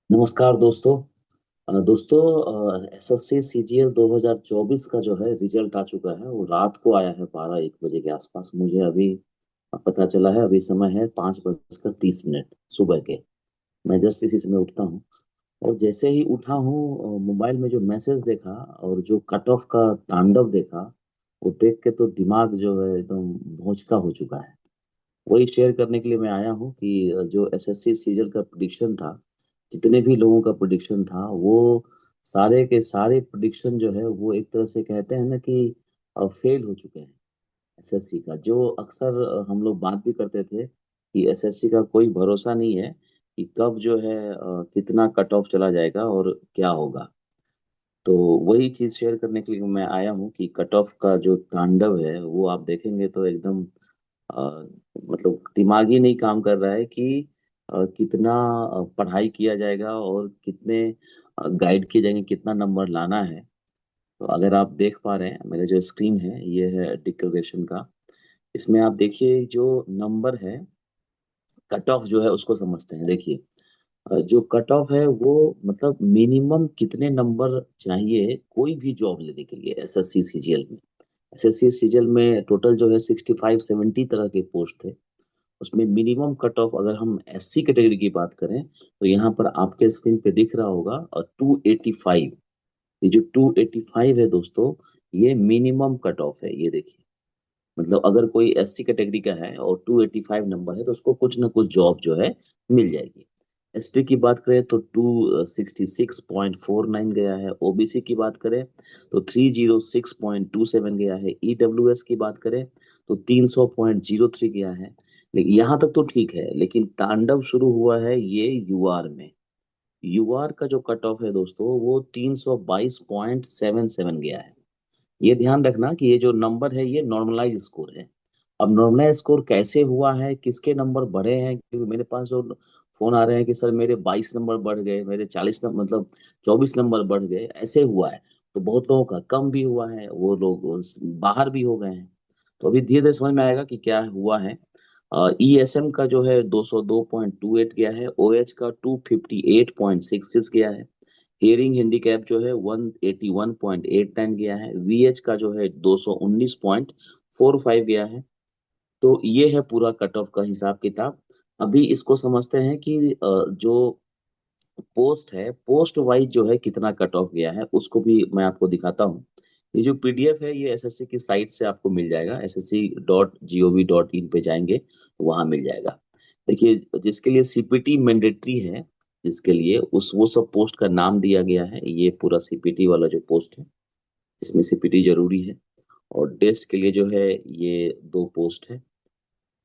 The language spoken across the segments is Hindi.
नमस्कार दोस्तों। एसएससी सीजीएल 2024 का जो है रिजल्ट आ चुका है। वो रात को आया है 12-1 बजे के आसपास। मुझे अभी पता चला है। अभी समय है 5:30 सुबह के। मैं जस्ट इसी समय उठता हूँ। और जैसे ही उठा हूँ मोबाइल में जो मैसेज देखा और जो कट ऑफ का तांडव देखा, वो देख के तो दिमाग जो है एकदम भौंचका हो चुका है। वही शेयर करने के लिए मैं आया हूँ कि जो एसएससी सीजल का प्रिडिक्शन था, जितने भी लोगों का प्रिडिक्शन था, वो सारे के सारे प्रिडिक्शन जो है वो एक तरह से कहते हैं ना कि फेल हो चुके हैं। एसएससी का जो अक्सर हम लोग बात भी करते थे कि एसएससी का कोई भरोसा नहीं है कि कब जो है कितना कट ऑफ चला जाएगा और क्या होगा। तो वही चीज शेयर करने के लिए मैं आया हूँ कि कट ऑफ का जो तांडव है वो आप देखेंगे तो एकदम अ, मतलब दिमाग ही नहीं काम कर रहा है कि कितना पढ़ाई किया जाएगा और कितने गाइड किए जाएंगे, कितना नंबर लाना है। तो अगर आप देख पा रहे हैं, मेरे जो स्क्रीन है ये है डिक्लेरेशन का। इसमें आप देखिए जो नंबर है, कट ऑफ जो है उसको समझते हैं। देखिए जो कट ऑफ है वो मतलब मिनिमम कितने नंबर चाहिए कोई भी जॉब लेने के लिए एसएससी सीजीएल में। एसएससी सीजीएल में टोटल जो है 65-70 तरह के पोस्ट थे। उसमें मिनिमम कट ऑफ अगर हम एससी कैटेगरी की बात करें तो यहाँ पर आपके स्क्रीन पे दिख रहा होगा और 285। ये जो 285 है दोस्तों, ये मिनिमम कट ऑफ है। ये देखिए, मतलब अगर कोई एससी कैटेगरी का है और 285 नंबर है तो उसको कुछ ना कुछ जॉब जो है मिल जाएगी। एसटी की बात करें तो 266.49 गया है। ओबीसी की बात करें तो 306.27 गया है। ईडब्ल्यूएस की बात करें तो 300.03 गया है। लेकिन यहाँ तक तो ठीक है, लेकिन तांडव शुरू हुआ है ये यूआर में। यूआर का जो कट ऑफ है दोस्तों वो 322.77 गया है। ये ध्यान रखना कि ये जो नंबर है ये नॉर्मलाइज स्कोर है। अब नॉर्मलाइज स्कोर कैसे हुआ है, किसके नंबर बढ़े हैं, क्योंकि मेरे पास जो फोन आ रहे हैं कि सर मेरे 22 नंबर बढ़ गए, मेरे 40 नंबर मतलब 24 नंबर बढ़ गए, ऐसे हुआ है। तो बहुत लोगों का कम भी हुआ है, वो लोग बाहर भी हो गए हैं। तो अभी धीरे धीरे समझ में आएगा कि क्या हुआ है। ईएसएम का जो है 202.28 गया है। ओएच का 258.66 गया है। हियरिंग हैंडीकैप जो है 181.89 गया है। वीएच का जो है 219.45 गया है। तो ये है पूरा कट ऑफ का हिसाब किताब। अभी इसको समझते हैं कि जो पोस्ट है, पोस्ट वाइज जो है कितना कट ऑफ गया है, उसको भी मैं आपको दिखाता हूँ। ये जो पीडीएफ है ये एसएससी की साइट से आपको मिल जाएगा। ssc.gov.in पे जाएंगे तो वहां मिल जाएगा। देखिए, जिसके लिए सीपीटी मैंडेटरी है, जिसके लिए उस वो सब पोस्ट का नाम दिया गया है। ये पूरा सीपीटी वाला जो पोस्ट है, इसमें सीपीटी जरूरी है। और डेस्ट के लिए जो है ये दो पोस्ट है।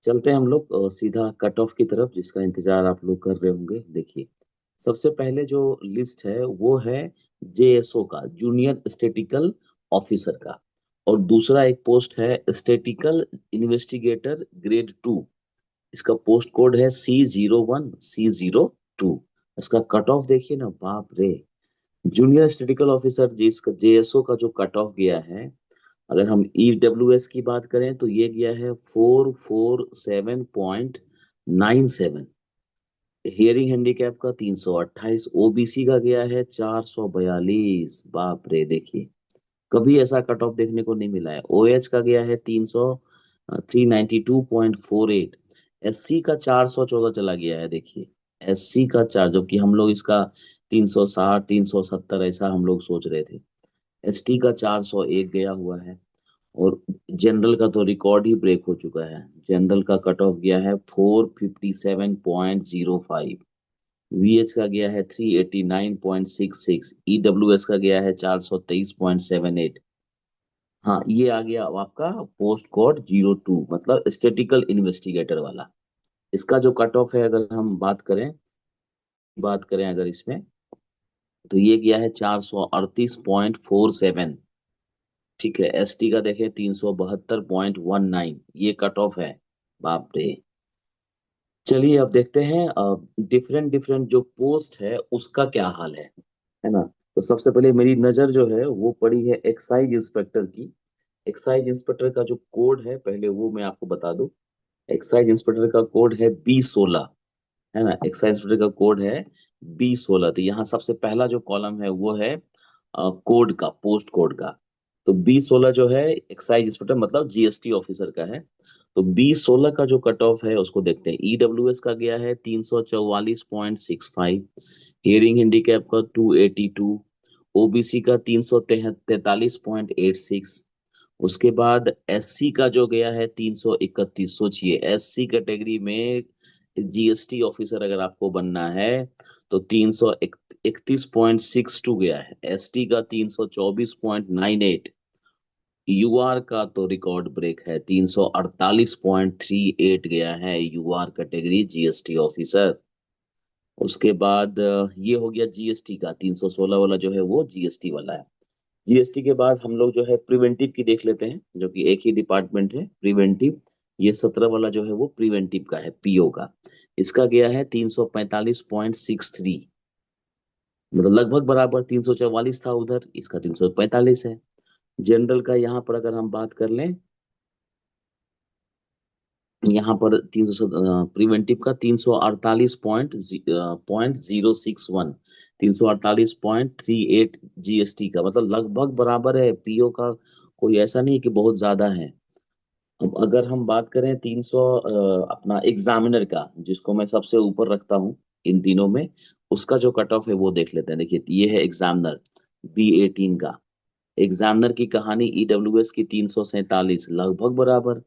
चलते हैं हम लोग सीधा कट ऑफ की तरफ, जिसका इंतजार आप लोग कर रहे होंगे। देखिए, सबसे पहले जो लिस्ट है वो है जेएसओ का, जूनियर स्टेटिकल ऑफिसर का। और दूसरा एक पोस्ट है स्टेटिकल इन्वेस्टिगेटर ग्रेड 2। इसका पोस्ट कोड है C01C02। इसका कट ऑफ देखिए ना, बाप रे। जूनियर स्टेटिकल ऑफिसर जिसका जेएसओ का जो कट ऑफ गया है, अगर हम ईडब्ल्यूएस की बात करें तो ये गया है 447.97। हियरिंग हैंडीकैप का 328। ओबीसी का गया है 442। बाप रे, देखिए कभी ऐसा कट ऑफ देखने को नहीं मिला है। ओएच का गया है 392.48। एससी का 414 चला गया है। देखिए, एससी का चार, जबकि हम लोग इसका 360 370 ऐसा हम लोग सोच रहे थे। एसटी का 401 गया हुआ है। और जनरल का तो रिकॉर्ड ही ब्रेक हो चुका है। जनरल का कट ऑफ गया है 457.05। वीएच का गया है 389.66। ईडब्ल्यूएस का गया है 423.78। हाँ, ये आ गया अब आपका पोस्ट कोड 02, मतलब स्टेटिकल इन्वेस्टिगेटर वाला। इसका जो कट ऑफ है, अगर हम बात करें अगर इसमें, तो ये गया है 438.47। ठीक है। एसटी का देखें 372.19, ये कट ऑफ है। बाप रे। चलिए अब देखते हैं डिफरेंट डिफरेंट जो पोस्ट है उसका क्या हाल है ना। तो सबसे पहले मेरी नजर जो है वो पड़ी है एक्साइज इंस्पेक्टर की। एक्साइज इंस्पेक्टर का जो कोड है, पहले वो मैं आपको बता दूं। एक्साइज इंस्पेक्टर का कोड है B16। है ना। एक्साइज इंस्पेक्टर का कोड है B16। तो यहाँ सबसे पहला जो कॉलम है वो है कोड का, पोस्ट कोड का। तो B16 जो है एक्साइज इंस्पेक्टर मतलब जीएसटी ऑफिसर का है। तो B16 का जो कट ऑफ है उसको देखते हैं। ईडब्ल्यूएस का गया है 344.65, हियरिंग हैंडीकैप का 282, ओबीसी का 343.86। उसके बाद एससी का जो गया है 331। सोचिए एससी कैटेगरी में जीएसटी ऑफिसर अगर आपको बनना है तो 331.62 गया है। एसटी का 324.98। यूआर का तो रिकॉर्ड ब्रेक है, 348.38 गया है यूआर कैटेगरी जीएसटी ऑफिसर। उसके बाद ये हो गया जीएसटी का 316 वाला जो है वो जीएसटी वाला है। जीएसटी के बाद हम लोग जो है प्रिवेंटिव की देख लेते हैं, जो कि एक ही डिपार्टमेंट है, प्रिवेंटिव। ये 17 वाला जो है वो प्रिवेंटिव का है, पीओ का। इसका गया है 345.63, मतलब लगभग बराबर। 344 था उधर, इसका 345 है। जनरल का यहाँ पर अगर हम बात कर लें, यहाँ पर 300 प्रिवेंटिव का 348.061, 348.38 जीएसटी का, मतलब लगभग बराबर है पीओ का। कोई ऐसा नहीं है कि बहुत ज्यादा है। अब अगर हम बात करें 300 अपना एग्जामिनर का, जिसको मैं सबसे ऊपर रखता हूँ इन तीनों में, उसका जो कट ऑफ है वो देख लेते हैं। देखिए ये है एग्जामिनर B18 का। एग्जामिनर की कहानी ईडब्ल्यूएस की 347, लगभग बराबर।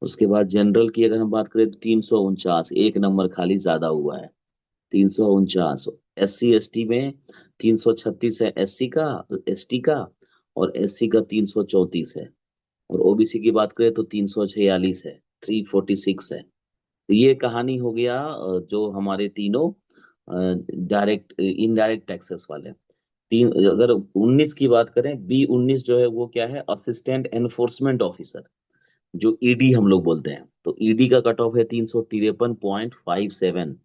उसके बाद जनरल की अगर हम बात करें तो 349, एक नंबर खाली ज्यादा हुआ है, 349। एससी एसटी में 336 है एससी का, एसटी का। और एससी का 334 है। और ओबीसी की बात करें तो 346 है, 346 है। तो ये कहानी हो गया जो हमारे तीनों डायरेक्ट इनडायरेक्ट टैक्सेस वाले। तीन अगर 19 की बात करें, B19 जो है वो क्या है, असिस्टेंट एनफोर्समेंट ऑफिसर, जो ईडी हम लोग बोलते हैं। तो ईडी का कट ऑफ है 353.57।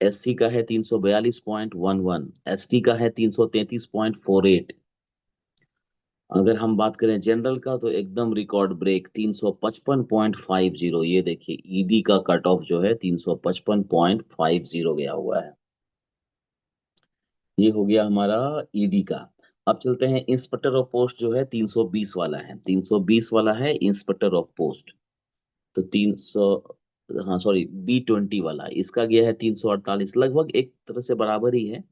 एससी का है 342.11। एसटी का है 333.48। अगर हम बात करें जनरल का तो एकदम रिकॉर्ड ब्रेक 355.50। ये देखिए ईडी का कट ऑफ जो है 355.50 गया हुआ है। ये हो गया हमारा ईडी का। अब चलते हैं इंस्पेक्टर ऑफ पोस्ट जो है 320 वाला है, 320 वाला है इंस्पेक्टर ऑफ पोस्ट। तो 300, हाँ सॉरी, B20 वाला इसका गया है 348, लगभग एक तरह से बराबर ही है।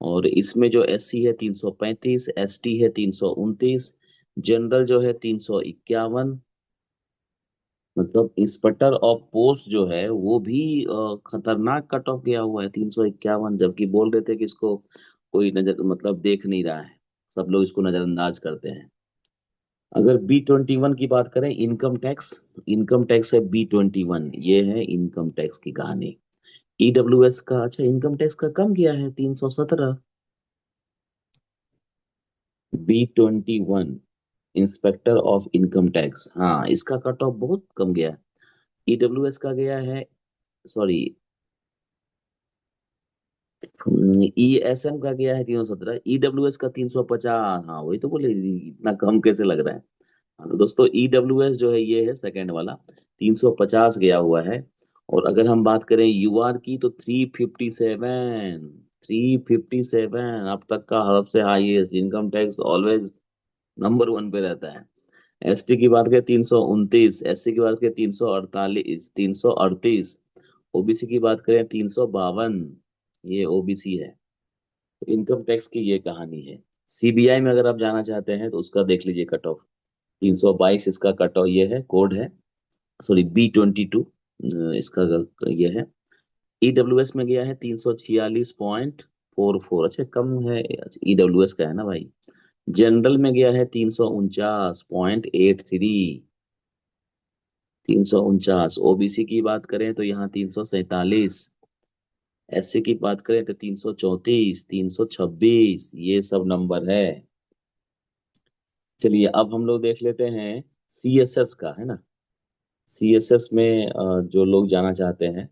और इसमें जो एससी है 335, एसटी है 329, जनरल जो है 351। मतलब इंस्पेक्टर ऑफ पोस्ट जो है वो भी खतरनाक कट ऑफ गया हुआ है 351, जबकि बोल रहे थे कि इसको कोई नजर मतलब देख नहीं रहा है, सब लोग इसको नजरअंदाज करते हैं। अगर B21 की बात करें, इनकम टैक्स, इनकम टैक्स है B21, ये है इनकम टैक्स की कहानी। ईडब्ल्यूएस का, अच्छा इनकम टैक्स का कम गया है 317। B21 inspector of income tax, हाँ इसका कट ऑफ बहुत कम गया है। ईडब्ल्यूएस का गया है, सॉरी, ईएसएम का गया है 317, ईडब्ल्यूएस का 350। हाँ वही तो बोले, इतना कम कैसे लग रहा है। हाँ तो दोस्तों ईडब्ल्यूएस जो है ये है सेकंड वाला, 350 गया हुआ है। और अगर हम बात करें यूआर की तो 357, 357 अब तक का सबसे highest. Income tax always number one पे रहता है। एसटी की बात करें 329, एससी की बात करें 348, 338। ओबीसी की बात करें 352, ये ओबीसी है। तो इनकम टैक्स की ये कहानी है। सीबीआई में अगर आप जाना चाहते हैं तो उसका देख लीजिए कट ऑफ, 322 इसका कट ऑफ ये है, कोड है, सॉरी B22 इसका ये है। ईडब्ल्यूएस में गया है 346.44, अच्छा कम है। ईडब्ल्यूएस का है ना भाई। जनरल में गया है 349.83, 349। ओबीसी की बात करें तो यहाँ 347। एससी की बात करें तो 334, 326, ये सब नंबर है। चलिए अब हम लोग देख लेते हैं सीएसएस का, है ना। सीएसएस में जो लोग जाना चाहते हैं,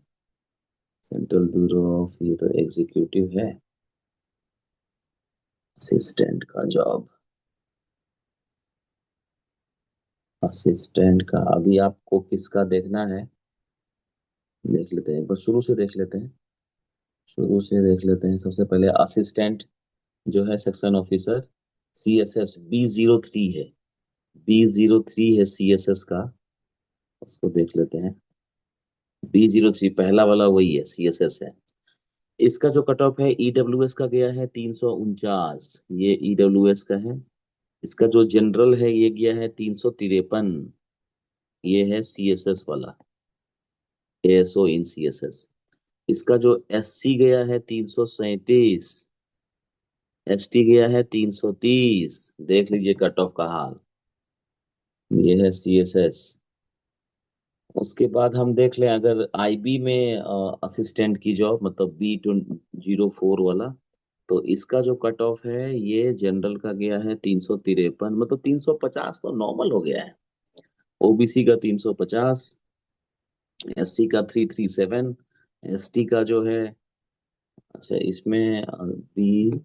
सेंट्रल ब्यूरो ऑफ, ये तो एग्जीक्यूटिव है, असिस्टेंट का जॉब। असिस्टेंट का अभी आपको किसका देखना है, देख लेते हैं, एक बार शुरू से देख लेते हैं। शुरू से देख लेते हैं। सबसे पहले असिस्टेंट जो है सेक्शन ऑफिसर, CSS B03 है। B03 है CSS का, उसको देख लेते हैं। B03 पहला वाला वही है, CSS है। इसका जो कट ऑफ है EWS का गया है 349, ये EWS का है। इसका जो जनरल है ये गया है 353, ये है CSS वाला, ASO इन CSS। इसका जो SC गया है 337, ST गया है 330। देख लीजिए कट ऑफ का हाल, ये है CSS। उसके बाद हम देख लें, अगर IB में असिस्टेंट की जॉब, मतलब B204 वाला, तो इसका जो कट ऑफ है ये जनरल का गया है 353, मतलब 350 तो नॉर्मल हो गया है। OBC का 350, SC का 337, ST का जो है, अच्छा इसमें बी,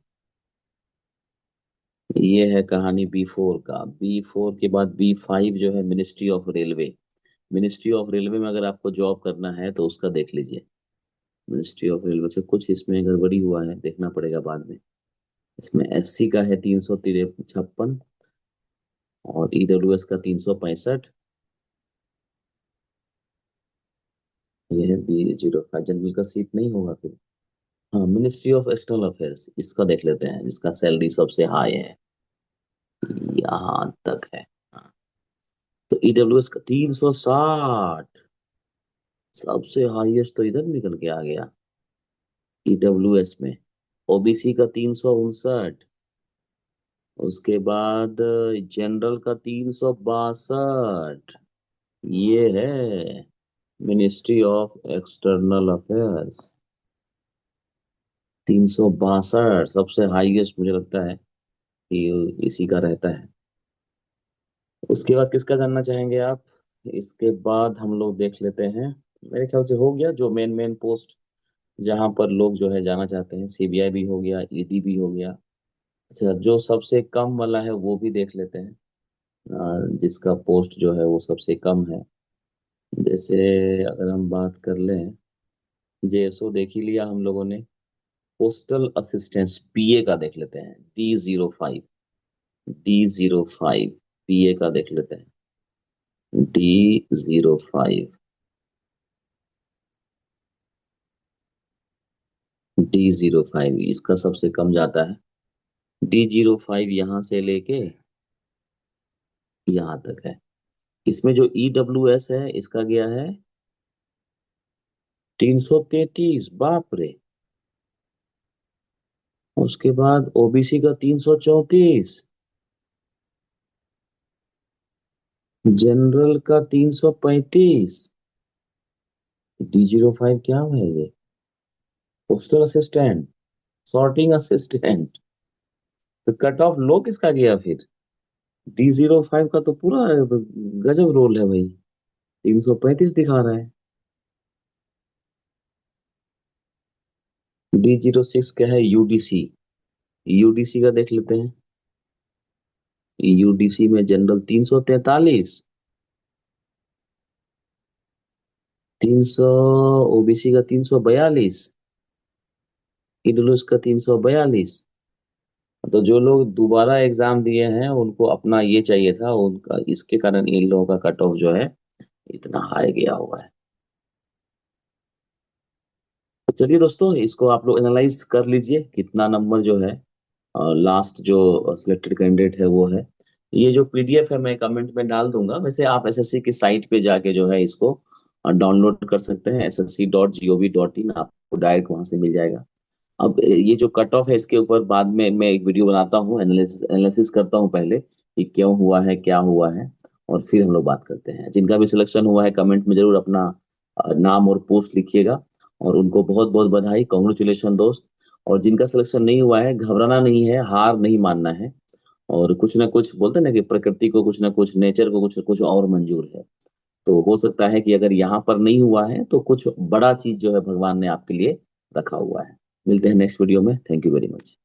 ये है कहानी B4 का। B4 के बाद B5 जो है ministry of railway. Ministry of railway में अगर आपको जॉब करना है तो उसका देख लीजिए। मिनिस्ट्री ऑफ रेलवे से कुछ इसमें गड़बड़ी हुआ है, देखना पड़ेगा बाद में। इसमें SC का है 356 और EWS का 365। ये है B05, जनरल का सीट नहीं होगा फिर। हाँ, मिनिस्ट्री ऑफ एक्सटर्नल अफेयर्स, इसका देख लेते हैं, जिसका सैलरी सबसे हाई है, यहाँ तक है। हाँ, तो EWS का 360, सबसे हाईएस्ट तो इधर निकल के आ गया EWS में। OBC का 359, उसके बाद जनरल का 362, ये है मिनिस्ट्री ऑफ एक्सटर्नल अफेयर्स। 362 सबसे हाईएस्ट मुझे लगता है कि इसी का रहता है। उसके बाद किसका जानना चाहेंगे आप? इसके बाद हम लोग देख लेते हैं, मेरे ख्याल से हो गया जो मेन मेन पोस्ट जहां पर लोग जो है जाना चाहते हैं। CBI भी हो गया, ED भी हो गया। अच्छा, जो सबसे कम वाला है वो भी देख लेते हैं, जिसका पोस्ट जो है वो सबसे कम है। जैसे अगर हम बात कर लें, JSO देख ही लिया हम लोगों ने। पोस्टल असिस्टेंस PA का देख लेते हैं, D05। D05 PA का देख लेते हैं, D05। D05 इसका सबसे कम जाता है। D05 यहाँ से लेके यहाँ तक है। इसमें जो EWS है इसका गया है 333, बाप रे। उसके बाद OBC का 334, जनरल का 335। D05 क्या है ये? Postal assistant, sorting assistant. तो कट ऑफ लो किसका गया फिर? D05 का तो पूरा गजब रोल है भाई, 335 दिखा रहा है। D06 क्या है? UDC का देख लेते हैं। UDC में जनरल 343, 300, OBC का 342, EWS का 342। तो जो लोग दोबारा एग्जाम दिए हैं उनको अपना ये चाहिए था, उनका इसके कारण इन लोगों का कट ऑफ जो है इतना हाई गया हुआ है। तो चलिए दोस्तों, इसको आप लोग एनालाइज कर लीजिए कितना नंबर जो है लास्ट जो सिलेक्टेड कैंडिडेट है वो है। ये जो PDF है मैं कमेंट में डाल दूंगा। वैसे आप SSC की साइट पे जाके जो है इसको डाउनलोड कर सकते हैं, ssc.gov.in, आपको डायरेक्ट वहां से मिल जाएगा। अब ये जो कट ऑफ है इसके ऊपर बाद में मैं एक वीडियो बनाता हूँ, एनालिसिस करता हूँ पहले कि क्यों हुआ है, क्या हुआ है, और फिर हम लोग बात करते हैं। जिनका भी सिलेक्शन हुआ है कमेंट में जरूर अपना नाम और पोस्ट लिखिएगा, और उनको बहुत बहुत बधाई, कॉन्ग्रेचुलेशन दोस्त। और जिनका सिलेक्शन नहीं हुआ है, घबराना नहीं है, हार नहीं मानना है। और कुछ ना कुछ बोलते हैं ना कि प्रकृति को कुछ ना कुछ, नेचर को कुछ कुछ और मंजूर है। तो हो सकता है कि अगर यहाँ पर नहीं हुआ है तो कुछ बड़ा चीज जो है भगवान ने आपके लिए रखा हुआ है। मिलते हैं नेक्स्ट वीडियो में। Thank you very much.